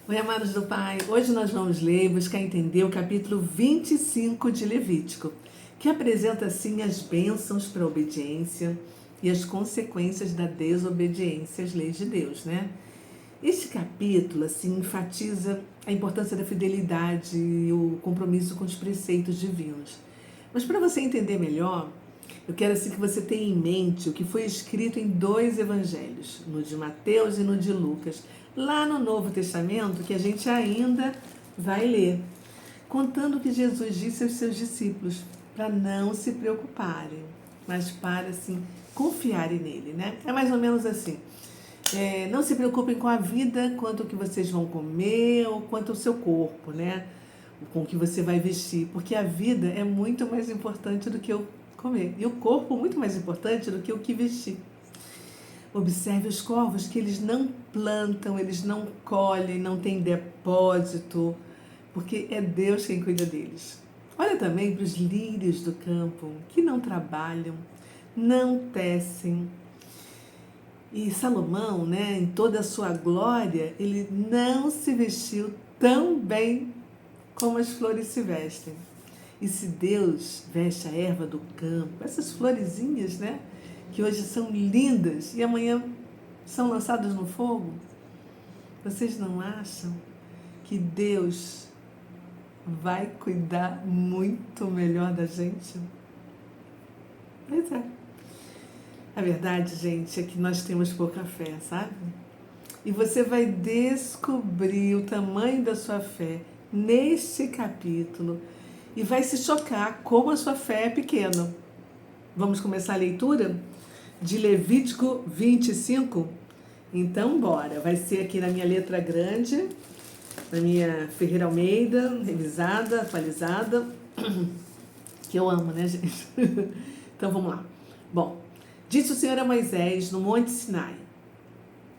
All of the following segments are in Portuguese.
Oi, amados do Pai. Hoje nós vamos ler e buscar entender o capítulo 25 de Levítico, que apresenta assim as bênçãos para a obediência e as consequências da desobediência às leis de Deus, né? Este capítulo assim enfatiza a importância da fidelidade e o compromisso com os preceitos divinos. Mas para você entender melhor, eu quero assim que você tenha em mente o que foi escrito em dois evangelhos, no de Mateus e no de Lucas, lá no Novo Testamento, que a gente ainda vai ler, contando o que Jesus disse aos seus discípulos, para não se preocuparem, mas para assim confiarem nele, né? É mais ou menos assim. Não se preocupem com a vida, quanto o que vocês vão comer ou quanto o seu corpo, né? Com o que você vai vestir, porque a vida é muito mais importante do que o comer e o corpo muito mais importante do que o que vestir. Observe os corvos, que eles não plantam, eles não colhem, não têm depósito, porque é Deus quem cuida deles. Olha também para os lírios do campo, que não trabalham, não tecem. E Salomão, né, em toda a sua glória, ele não se vestiu tão bem como as flores se vestem. E se Deus veste a erva do campo, essas florezinhas, né, que hoje são lindas e amanhã são lançadas no fogo, vocês não acham que Deus vai cuidar muito melhor da gente? Pois é. A verdade, gente, é que nós temos pouca fé, sabe? E você vai descobrir o tamanho da sua fé neste capítulo e vai se chocar como a sua fé é pequena. Vamos começar a leitura de Levítico 25? Então, bora. Vai ser aqui na minha letra grande, na minha Ferreira Almeida, revisada, atualizada, que eu amo, né, gente? Então, vamos lá. Bom, disse o Senhor a Moisés no Monte Sinai,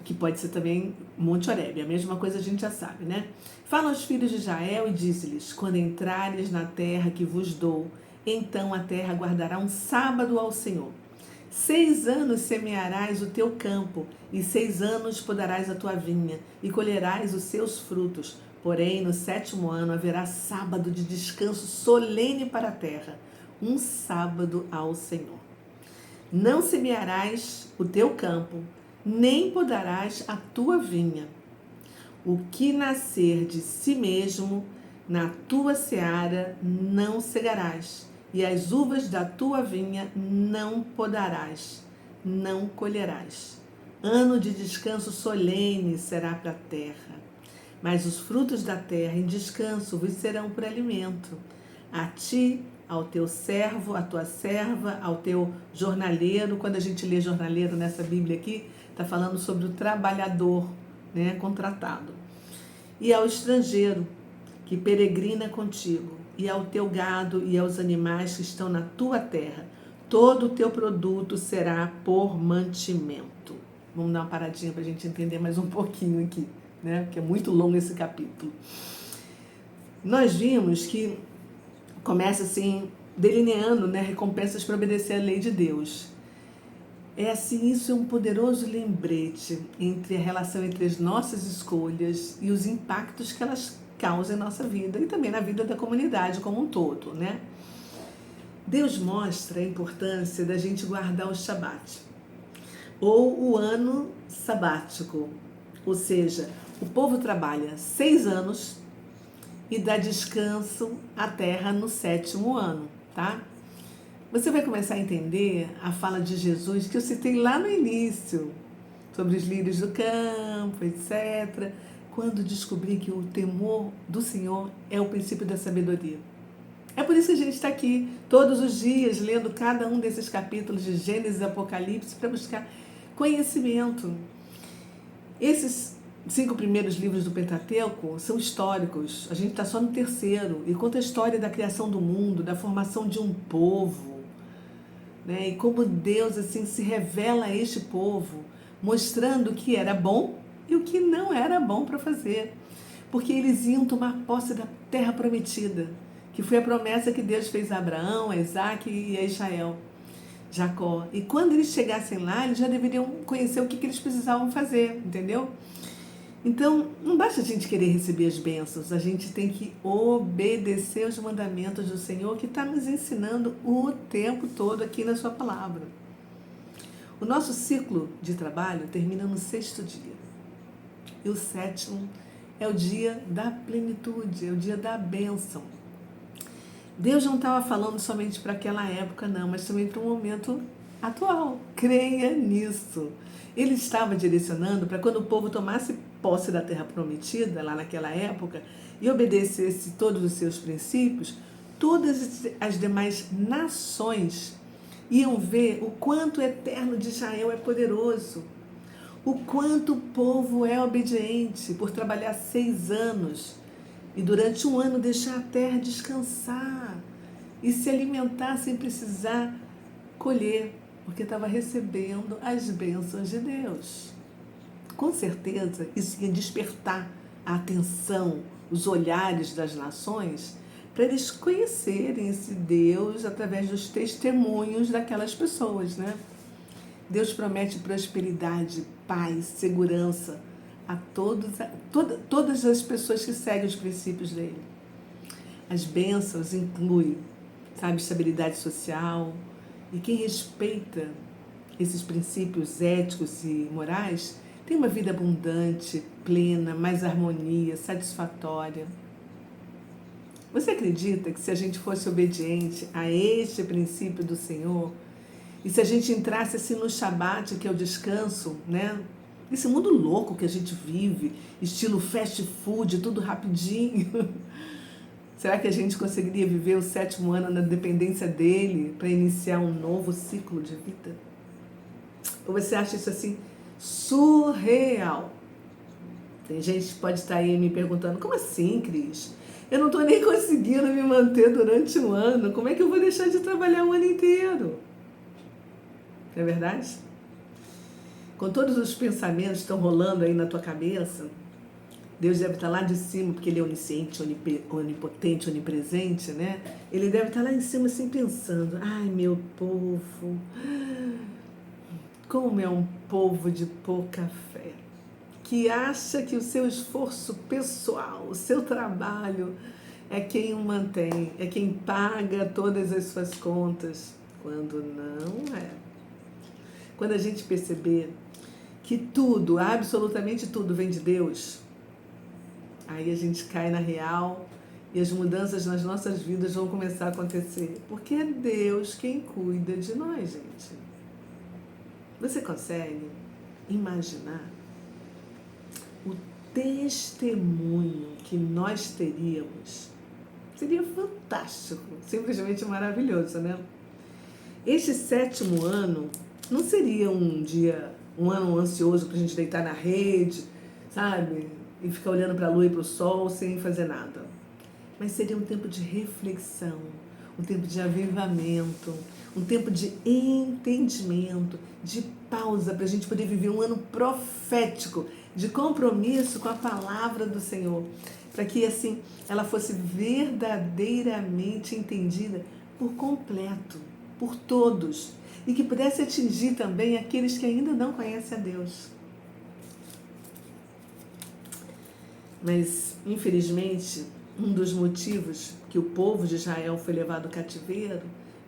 que pode ser também Monte Horebe, a mesma coisa a gente já sabe, né? Fala aos filhos de Israel e diz-lhes: quando entrares na terra que vos dou, então a terra guardará um sábado ao Senhor. 6 anos semearás o teu campo, e 6 anos podarás a tua vinha, e colherás os seus frutos. Porém, no 7º ano haverá sábado de descanso solene para a terra, um sábado ao Senhor. Não semearás o teu campo, nem podarás a tua vinha. O que nascer de si mesmo, na tua seara não cegarás, e as uvas da tua vinha não podarás, não colherás. Ano de descanso solene será para a terra, mas os frutos da terra em descanso vos serão por alimento. A ti, ao teu servo, à tua serva, ao teu jornaleiro. Quando a gente lê jornaleiro nessa Bíblia aqui, está falando sobre o trabalhador, né, contratado. E ao estrangeiro que peregrina contigo, e ao teu gado e aos animais que estão na tua terra, todo o teu produto será por mantimento. Vamos dar uma paradinha para a gente entender mais um pouquinho aqui, né? Porque é muito longo esse capítulo. Nós vimos que começa assim, delineando, né, recompensas para obedecer à lei de Deus. É assim, isso é um poderoso lembrete entre a relação entre as nossas escolhas e os impactos que elas causam em nossa vida e também na vida da comunidade como um todo, né? Deus mostra a importância da gente guardar o Shabat, ou o ano sabático, ou seja, o povo trabalha 6 anos e dá descanso à terra no 7º ano, tá? Você vai começar a entender a fala de Jesus que eu citei lá no início, sobre os lírios do campo, etc., quando descobri que o temor do Senhor é o princípio da sabedoria. É por isso que a gente está aqui todos os dias lendo cada um desses capítulos de Gênesis e Apocalipse para buscar conhecimento. Esses 5 primeiros livros do Pentateuco são históricos, a gente está só no 3º, e conta a história da criação do mundo, da formação de um povo, né? E como Deus assim se revela a este povo, mostrando o que era bom e o que não era bom para fazer, porque eles iam tomar posse da terra prometida, que foi a promessa que Deus fez a Abraão, a Isaac e a Israel, Jacó. E quando eles chegassem lá, eles já deveriam conhecer o que eles precisavam fazer, entendeu? Então, não basta a gente querer receber as bênçãos, a gente tem que obedecer os mandamentos do Senhor que está nos ensinando o tempo todo aqui na sua palavra. O nosso ciclo de trabalho termina no 6º dia. E o 7º é o dia da plenitude, é o dia da bênção. Deus não estava falando somente para aquela época, não, mas também para o momento atual. Creia nisso. Ele estava direcionando para quando o povo tomasse posse da terra prometida, lá naquela época, e obedecesse todos os seus princípios, todas as demais nações iam ver o quanto o Eterno de Israel é poderoso, o quanto o povo é obediente por trabalhar 6 anos e durante 1 ano deixar a terra descansar e se alimentar sem precisar colher, porque estava recebendo as bênçãos de Deus. Com certeza, isso ia despertar a atenção, os olhares das nações, para eles conhecerem esse Deus através dos testemunhos daquelas pessoas, né? Deus promete prosperidade, paz, segurança a todas as pessoas que seguem os princípios dele. As bênçãos incluem, estabilidade social, e quem respeita esses princípios éticos e morais tem uma vida abundante, plena, mais harmonia, satisfatória. Você acredita que se a gente fosse obediente a este princípio do Senhor, e se a gente entrasse assim no Shabat, que é o descanso, né? Esse mundo louco que a gente vive, estilo fast food, tudo rapidinho. Será que a gente conseguiria viver o 7º ano na dependência dele para iniciar um novo ciclo de vida? Ou você acha isso assim surreal? Tem gente que pode estar aí me perguntando, como assim, Cris? Eu não estou nem conseguindo me manter durante 1 ano, como é que eu vou deixar de trabalhar 1 ano inteiro? Não é verdade? Com todos os pensamentos que estão rolando aí na tua cabeça, Deus deve estar lá de cima, porque Ele é onisciente, onipotente, onipresente, né? Ele deve estar lá em cima assim pensando, ai meu povo, como é um povo de pouca fé, que acha que o seu esforço pessoal, o seu trabalho é quem o mantém, é quem paga todas as suas contas, quando não é. Quando a gente perceber que tudo, absolutamente tudo vem de Deus, aí a gente cai na real e as mudanças nas nossas vidas vão começar a acontecer. Porque é Deus quem cuida de nós, gente. Você consegue imaginar o testemunho que nós teríamos? Seria fantástico, simplesmente maravilhoso, né? Este 7º ano não seria um ano ansioso para a gente deitar na rede, sabe? E ficar olhando para a lua e para o sol sem fazer nada. Mas seria um tempo de reflexão, um tempo de avivamento, um tempo de entendimento, de pausa, para a gente poder viver um ano profético, de compromisso com a palavra do Senhor, para que assim ela fosse verdadeiramente entendida por completo, por todos, e que pudesse atingir também aqueles que ainda não conhecem a Deus. Mas, infelizmente, um dos motivos que o povo de Israel foi levado ao cativeiro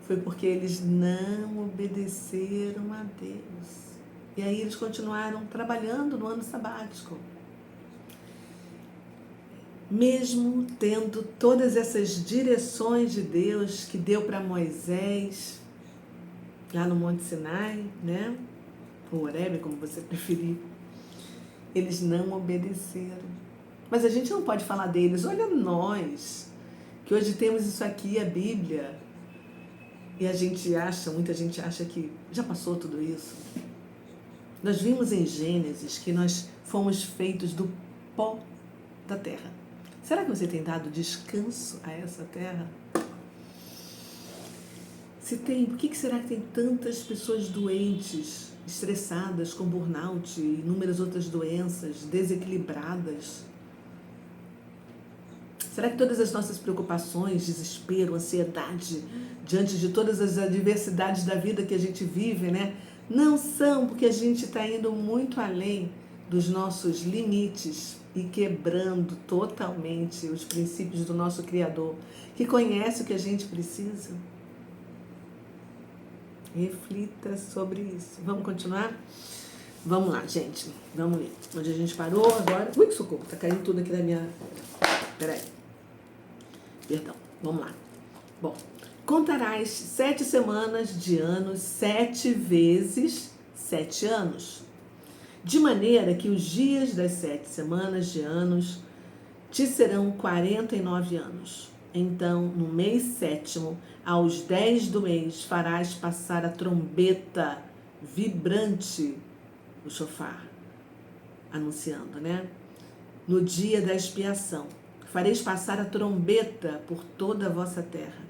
foi porque eles não obedeceram a Deus. E aí eles continuaram trabalhando no ano sabático. Mesmo tendo todas essas direções de Deus que deu para Moisés, lá no Monte Sinai, né? Ou Horebe, como você preferir, eles não obedeceram. Mas a gente não pode falar deles, olha nós, que hoje temos isso aqui, a Bíblia, e muita gente acha que já passou tudo isso. Nós vimos em Gênesis que nós fomos feitos do pó da terra. Será que você tem dado descanso a essa terra? Se tem, por que será que tem tantas pessoas doentes, estressadas, com burnout e inúmeras outras doenças, desequilibradas? Será que todas as nossas preocupações, desespero, ansiedade, diante de todas as adversidades da vida que a gente vive, né, não são porque a gente está indo muito além dos nossos limites e quebrando totalmente os princípios do nosso Criador, que conhece o que a gente precisa? Reflita sobre isso. Vamos continuar? Vamos lá, gente. Vamos ler. Onde a gente parou agora? Ui, que socorro. Tá caindo tudo aqui da minha... Peraí. Perdão. Vamos lá. Bom. Contarás 7 semanas de anos 7 vezes 7 anos. De maneira que os dias das 7 semanas de anos te serão 49 anos. Então, no mês 7º, aos 10 do mês, farás passar a trombeta vibrante, o chofar, anunciando, né? No dia da expiação, fareis passar a trombeta por toda a vossa terra.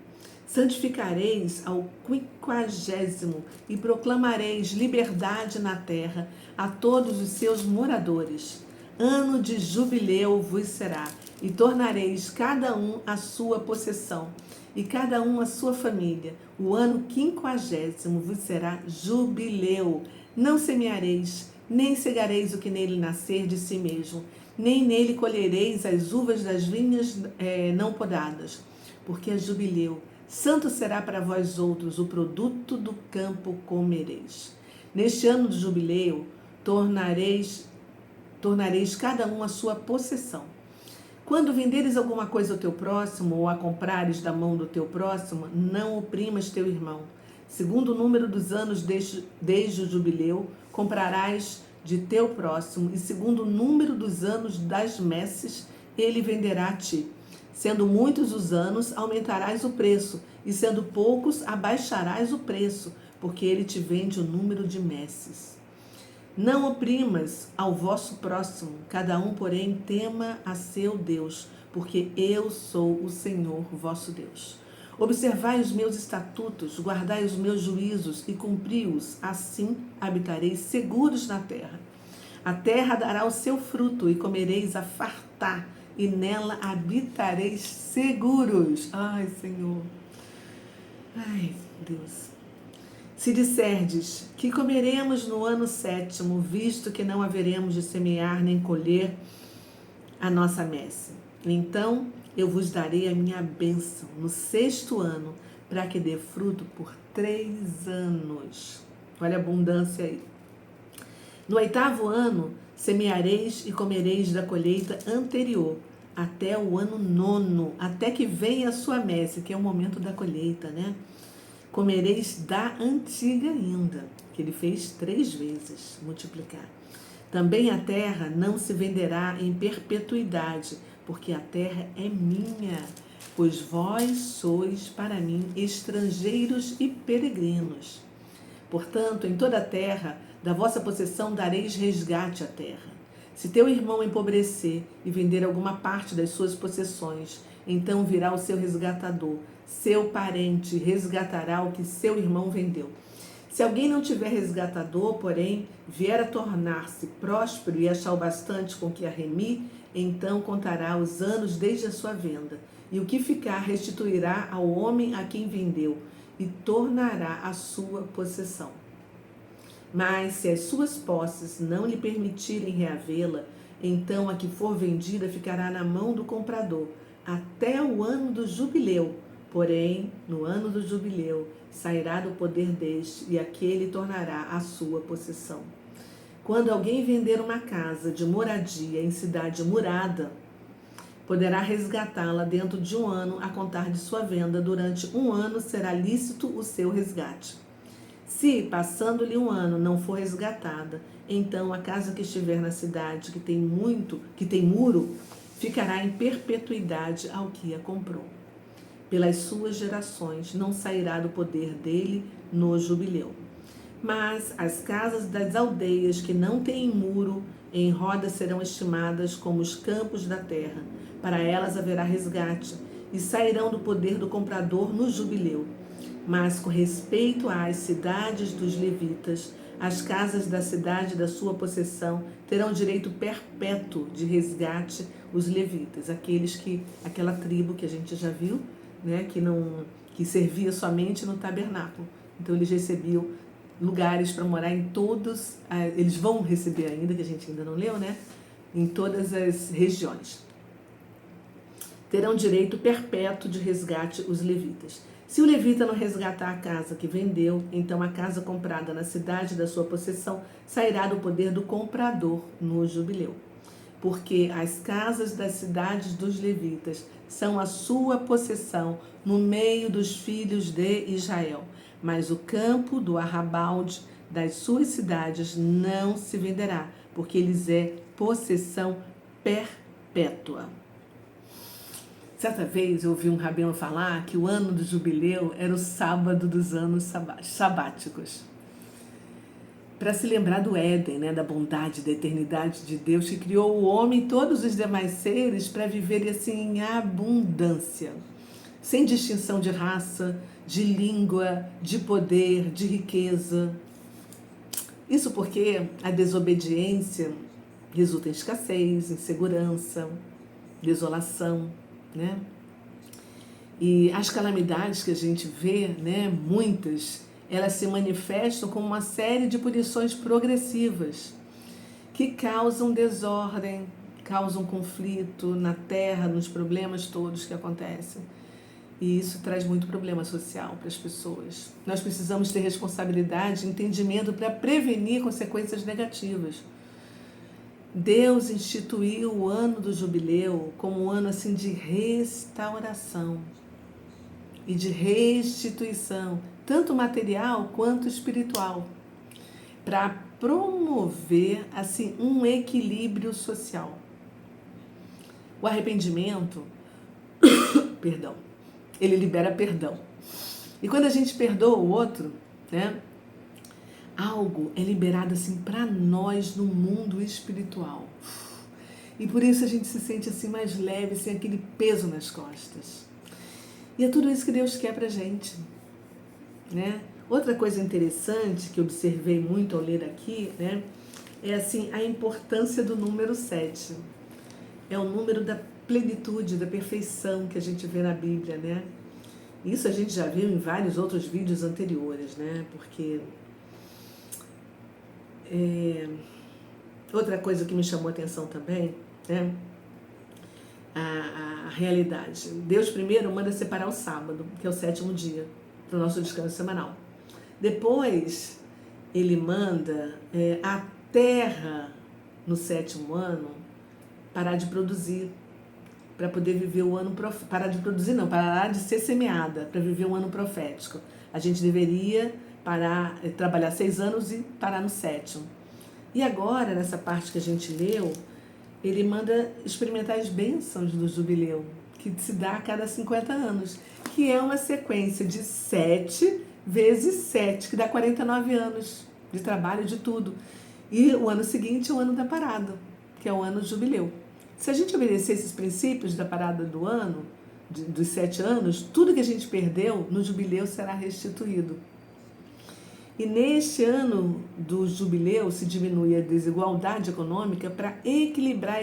Santificareis ao 50º e proclamareis liberdade na terra a todos os seus moradores. Ano de jubileu vos será, e tornareis cada um a sua possessão, e cada um a sua família. O ano 50º vos será jubileu. Não semeareis, nem cegareis o que nele nascer de si mesmo, nem nele colhereis as uvas das vinhas não podadas, porque é jubileu. Santo será para vós outros, o produto do campo comereis. Neste ano de jubileu, tornareis cada um a sua possessão. Quando venderes alguma coisa ao teu próximo, ou a comprares da mão do teu próximo, não oprimas teu irmão. Segundo o número dos anos desde o jubileu, comprarás de teu próximo, e segundo o número dos anos das messes, ele venderá a ti. Sendo muitos os anos, aumentarás o preço, e sendo poucos, abaixarás o preço, porque ele te vende o número de messes. Não oprimas ao vosso próximo, cada um, porém, tema a seu Deus, porque eu sou o Senhor vosso Deus. Observai os meus estatutos, guardai os meus juízos e cumpri-os, assim habitareis seguros na terra. A terra dará o seu fruto e comereis a fartar, e nela habitareis seguros. Ai, Senhor. Ai, Deus. Se disserdes que comeremos no ano 7º, visto que não haveremos de semear nem colher a nossa messe, então eu vos darei a minha bênção no 6º ano, para que dê fruto por 3 anos. Olha a abundância aí. No 8º ano, semeareis e comereis da colheita anterior, até o ano 9º, até que venha a sua messe, que é o momento da colheita, né? Comereis da antiga ainda, que ele fez 3 vezes, multiplicar. Também a terra não se venderá em perpetuidade, porque a terra é minha, pois vós sois para mim estrangeiros e peregrinos. Portanto, em toda a terra, da vossa possessão dareis resgate à terra. Se teu irmão empobrecer e vender alguma parte das suas possessões, então virá o seu resgatador, seu parente resgatará o que seu irmão vendeu. Se alguém não tiver resgatador, porém, vier a tornar-se próspero e achar o bastante com que a remir, então contará os anos desde a sua venda, e o que ficar restituirá ao homem a quem vendeu, e tornará a sua possessão. Mas se as suas posses não lhe permitirem reavê-la, então a que for vendida ficará na mão do comprador, até o ano do jubileu. Porém, no ano do jubileu, sairá do poder deste, e aquele tornará a sua possessão. Quando alguém vender uma casa de moradia em cidade murada, poderá resgatá-la dentro de 1 ano a contar de sua venda. Durante 1 ano será lícito o seu resgate. Se, passando-lhe 1 ano, não for resgatada, então a casa que estiver na cidade que tem muro, ficará em perpetuidade ao que a comprou. Pelas suas gerações não sairá do poder dele no jubileu. Mas as casas das aldeias que não têm muro em roda serão estimadas como os campos da terra. Para elas haverá resgate, e sairão do poder do comprador no jubileu. Mas com respeito às cidades dos levitas, as casas da cidade da sua possessão terão direito perpétuo de resgate os levitas, aquela tribo que a gente já viu, né, que servia somente no tabernáculo. Então eles recebiam lugares para morar em todos, eles vão receber ainda, que a gente ainda não leu, né? Em todas as regiões. Terão direito perpétuo de resgate os levitas. Se o levita não resgatar a casa que vendeu, então a casa comprada na cidade da sua possessão sairá do poder do comprador no jubileu. Porque as casas das cidades dos levitas são a sua possessão no meio dos filhos de Israel. Mas o campo do arrabalde das suas cidades não se venderá, porque eles é possessão perpétua. Certa vez eu ouvi um rabino falar que o ano do jubileu era o sábado dos anos sabáticos. Para se lembrar do Éden, né, da bondade, da eternidade de Deus que criou o homem e todos os demais seres para viverem assim em abundância, sem distinção de raça, de língua, de poder, de riqueza. Isso porque a desobediência resulta em escassez, insegurança, desolação, né? E as calamidades que a gente vê, né, muitas, elas se manifestam como uma série de punições progressivas que causam desordem, causam conflito na terra, nos problemas todos que acontecem. E isso traz muito problema social para as pessoas. Nós precisamos ter responsabilidade e entendimento para prevenir consequências negativas. Deus instituiu o ano do jubileu como um ano assim de restauração e de restituição, tanto material quanto espiritual, para promover assim um equilíbrio social. O arrependimento, perdão, ele libera perdão. E quando a gente perdoa o outro, né, algo é liberado assim para nós no mundo espiritual. E por isso a gente se sente assim mais leve, sem aquele peso nas costas. E é tudo isso que Deus quer pra gente, né? Outra coisa interessante que eu observei muito ao ler aqui, né, é assim a importância do número 7. É o número da plenitude, da perfeição que a gente vê na Bíblia, né? Isso a gente já viu em vários outros vídeos anteriores, né? Porque outra coisa que me chamou a atenção também, né? A realidade. Deus primeiro manda separar o sábado, que é o 7º dia, para o nosso descanso semanal. Depois, ele manda a terra, no 7º ano, parar de produzir, para poder viver o ano profético. Parar de produzir não, parar de ser semeada, para viver um ano profético. A gente deveria parar, trabalhar 6 anos e parar no 7º. E agora, nessa parte que a gente leu, ele manda experimentar as bênçãos do jubileu, que se dá a cada 50 anos, que é uma sequência de 7 vezes 7, que dá 49 anos de trabalho, de tudo. E o ano seguinte é o ano da parada, que é o ano do jubileu. Se a gente obedecer esses princípios da parada do ano, dos 7 anos, tudo que a gente perdeu no jubileu será restituído. E neste ano do jubileu se diminui a desigualdade econômica para equilibrar a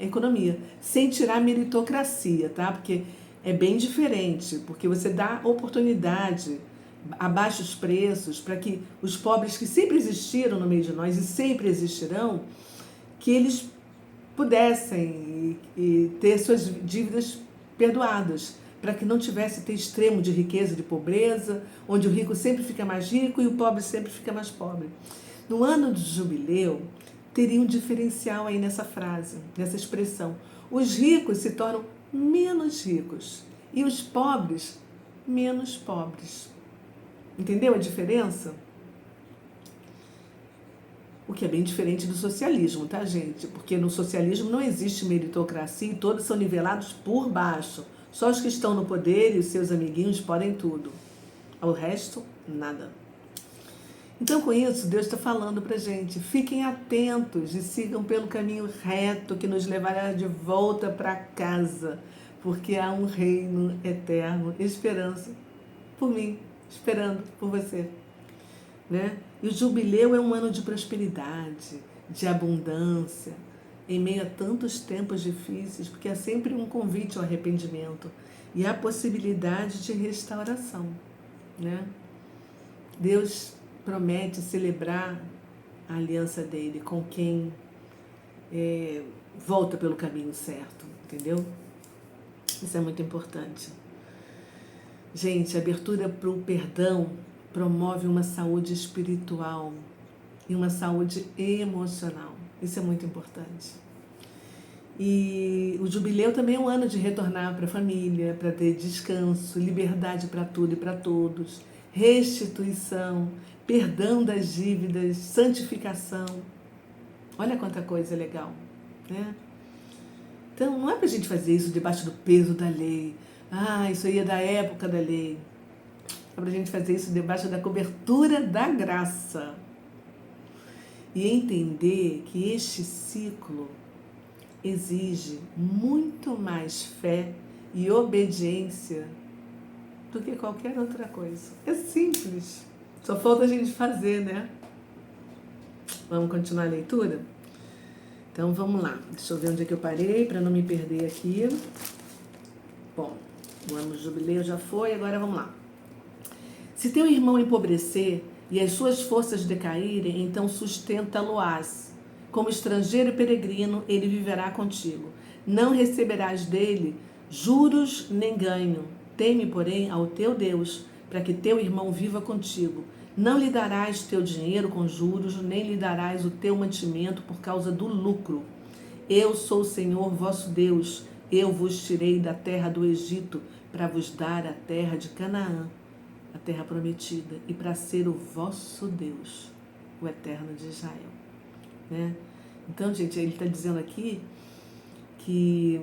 economia, sem tirar a meritocracia, tá? Porque é bem diferente, porque você dá oportunidade, abaixa os preços para que os pobres que sempre existiram no meio de nós e sempre existirão, que eles pudessem ter suas dívidas perdoadas, para que não tivesse ter extremo de riqueza e de pobreza, onde o rico sempre fica mais rico e o pobre sempre fica mais pobre. No ano do jubileu, teria um diferencial aí nessa frase, nessa expressão. Os ricos se tornam menos ricos e os pobres menos pobres. Entendeu a diferença? O que é bem diferente do socialismo, tá, gente? Porque no socialismo não existe meritocracia e todos são nivelados por baixo. Só os que estão no poder e os seus amiguinhos podem tudo. O resto, nada. Então, com isso, Deus está falando pra gente. Fiquem atentos e sigam pelo caminho reto que nos levará de volta para casa. Porque há um reino eterno, esperança por mim, esperando por você. Né? E o jubileu é um ano de prosperidade, de abundância, em meio a tantos tempos difíceis, porque é sempre um convite ao arrependimento e a possibilidade de restauração, né? Deus promete celebrar a aliança dele com quem volta pelo caminho certo, entendeu? Isso é muito importante. Gente, a abertura para o perdão promove uma saúde espiritual e uma saúde emocional. Isso é muito importante. E o jubileu também é um ano de retornar para a família, para ter descanso, liberdade para tudo e para todos, restituição, perdão das dívidas, santificação. Olha quanta coisa legal, né? Então, não é para a gente fazer isso debaixo do peso da lei. Isso aí é da época da lei. É para a gente fazer isso debaixo da cobertura da graça. E entender que este ciclo exige muito mais fé e obediência do que qualquer outra coisa. É simples. Só falta a gente fazer, né? Vamos continuar a leitura? Então vamos lá. Deixa eu ver onde é que eu parei para não me perder aqui. Bom, o ano do jubileu já foi, agora vamos lá. Se teu irmão empobrecer e as suas forças decaírem, então sustenta-lo-ás. Como estrangeiro e peregrino, ele viverá contigo. Não receberás dele juros nem ganho. Teme, porém, ao teu Deus, para que teu irmão viva contigo. Não lhe darás teu dinheiro com juros, nem lhe darás o teu mantimento por causa do lucro. Eu sou o Senhor vosso Deus. Eu vos tirei da terra do Egito para vos dar a terra de Canaã, a terra prometida, e para ser o vosso Deus, o Eterno de Israel. Né? Então, gente, ele está dizendo aqui que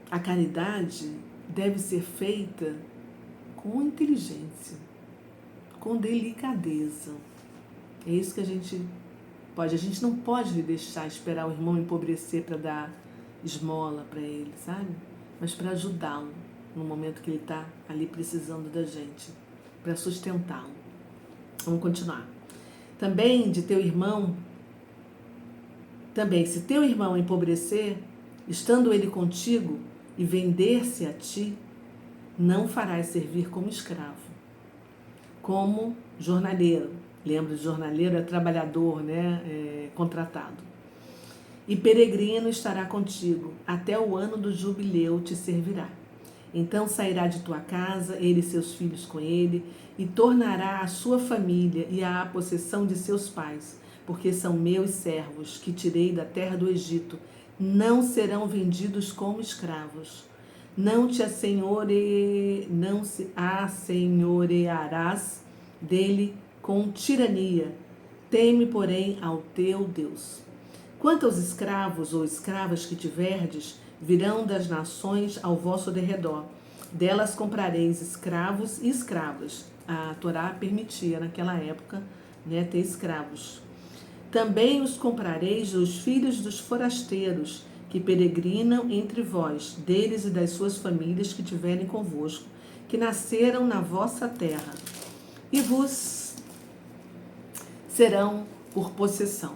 a caridade deve ser feita com inteligência, com delicadeza. É isso que a gente pode. A gente não pode deixar esperar o irmão empobrecer para dar esmola para ele, sabe? Mas para ajudá-lo no momento que ele está ali precisando da gente, para sustentá-lo. Vamos continuar. Também se teu irmão empobrecer, estando ele contigo e vender-se a ti, não farás servir como escravo, como jornaleiro. Lembra, de jornaleiro é trabalhador, né? Contratado. E peregrino estará contigo, até o ano do jubileu te servirá. Então sairá de tua casa, ele e seus filhos com ele, e tornará a sua família e a possessão de seus pais, porque são meus servos, que tirei da terra do Egito. Não serão vendidos como escravos. Não se assenhorearás dele com tirania. Teme, porém, ao teu Deus. Quanto aos escravos ou escravas que tiverdes, virão das nações ao vosso derredor. Delas comprareis escravos e escravas. A Torá permitia naquela época, né, ter escravos. Também os comprareis dos filhos dos forasteiros, que peregrinam entre vós, deles e das suas famílias que tiverem convosco, que nasceram na vossa terra, e vos serão por possessão.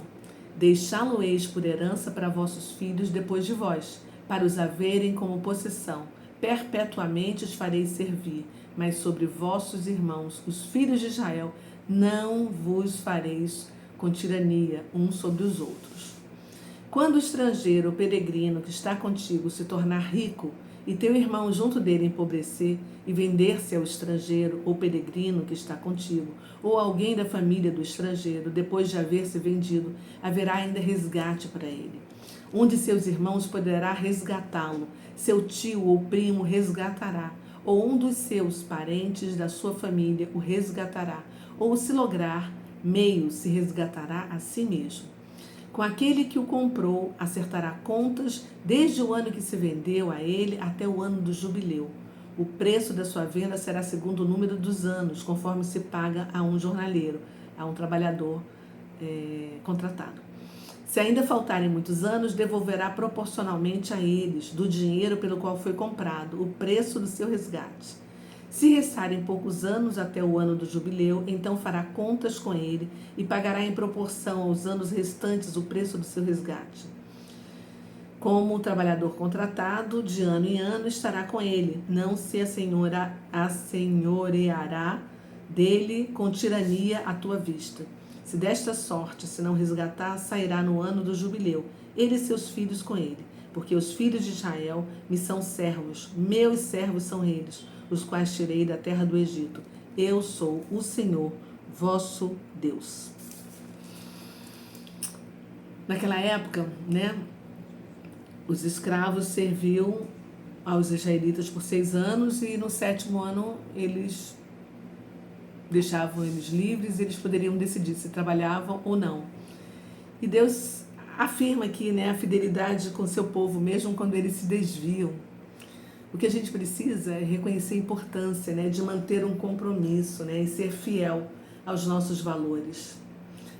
Deixá-lo-eis por herança para vossos filhos depois de vós, para os haverem como possessão. Perpetuamente os fareis servir, mas sobre vossos irmãos, os filhos de Israel, não vos fareis com tirania uns sobre os outros. Quando o estrangeiro ou peregrino que está contigo se tornar rico, e teu irmão junto dele empobrecer e vender-se ao estrangeiro ou peregrino que está contigo, ou alguém da família do estrangeiro, depois de haver se vendido, haverá ainda resgate para ele. Um de seus irmãos poderá resgatá-lo, seu tio ou primo resgatará, ou um dos seus parentes da sua família o resgatará, ou se lograr meio se resgatará a si mesmo. Com aquele que o comprou, acertará contas desde o ano que se vendeu a ele até o ano do jubileu. O preço da sua venda será segundo o número dos anos, conforme se paga a um jornaleiro, a um trabalhador contratado. Se ainda faltarem muitos anos, devolverá proporcionalmente a eles, do dinheiro pelo qual foi comprado, o preço do seu resgate. Se restarem poucos anos até o ano do jubileu, então fará contas com ele e pagará em proporção aos anos restantes o preço do seu resgate. Como o trabalhador contratado, de ano em ano estará com ele, não se assenhoreará dele com tirania à tua vista. Se desta sorte se não resgatar, sairá no ano do jubileu, ele e seus filhos com ele. Porque os filhos de Israel me são servos, meus servos são eles, os quais tirei da terra do Egito. Eu sou o Senhor, vosso Deus. Naquela época, né, os escravos serviam aos israelitas por 6 anos e no 7º ano eles deixavam eles livres, eles poderiam decidir se trabalhavam ou não. E Deus afirma aqui, né, a fidelidade com seu povo, mesmo quando eles se desviam. O que a gente precisa é reconhecer a importância, né, de manter um compromisso, né, e ser fiel aos nossos valores,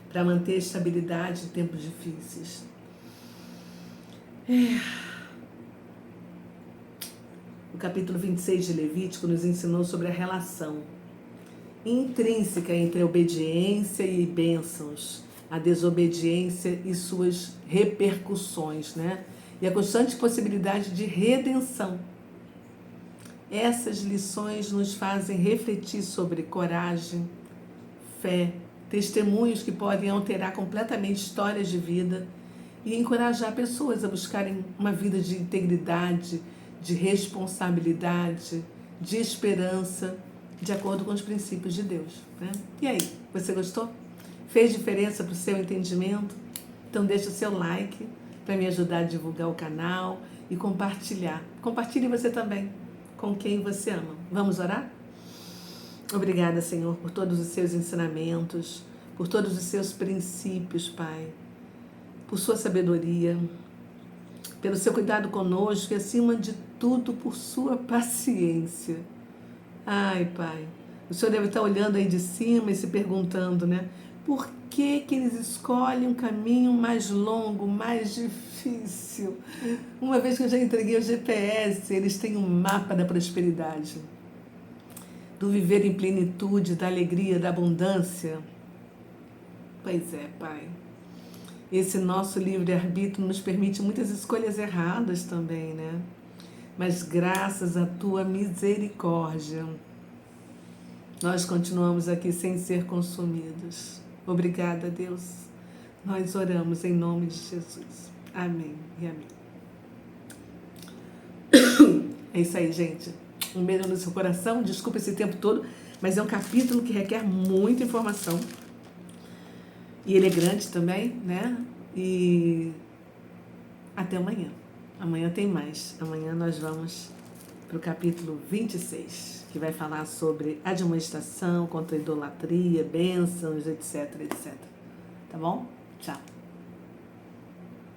para manter a estabilidade em tempos difíceis. O capítulo 26 de Levítico nos ensinou sobre a relação intrínseca entre a obediência e bênçãos, a desobediência e suas repercussões, né? E a constante possibilidade de redenção. Essas lições nos fazem refletir sobre coragem, fé, testemunhos que podem alterar completamente histórias de vida e encorajar pessoas a buscarem uma vida de integridade, de responsabilidade, de esperança, de acordo com os princípios de Deus, né? E aí, você gostou? Fez diferença para o seu entendimento? Então deixa o seu like para me ajudar a divulgar o canal e compartilhar. Compartilhe você também com quem você ama. Vamos orar? Obrigada, Senhor, por todos os seus ensinamentos, por todos os seus princípios, Pai, por sua sabedoria, pelo seu cuidado conosco e, acima de tudo, por sua paciência. Ai, Pai, o Senhor deve estar olhando aí de cima e se perguntando, né? Por que eles escolhem um caminho mais longo, mais difícil? Uma vez que eu já entreguei o GPS, eles têm um mapa da prosperidade, do viver em plenitude, da alegria, da abundância. Pois é, Pai. Esse nosso livre-arbítrio nos permite muitas escolhas erradas também, né? Mas graças à Tua misericórdia, nós continuamos aqui sem ser consumidos. Obrigada, Deus. Nós oramos em nome de Jesus. Amém e amém. É isso aí, gente. Um beijo no seu coração. Desculpa esse tempo todo, mas é um capítulo que requer muita informação. E ele é grande também, né? E até amanhã. Amanhã tem mais. Amanhã nós vamos para o capítulo 26, que vai falar sobre admoestação contra a idolatria, bênçãos, etc, etc. Tá bom? Tchau.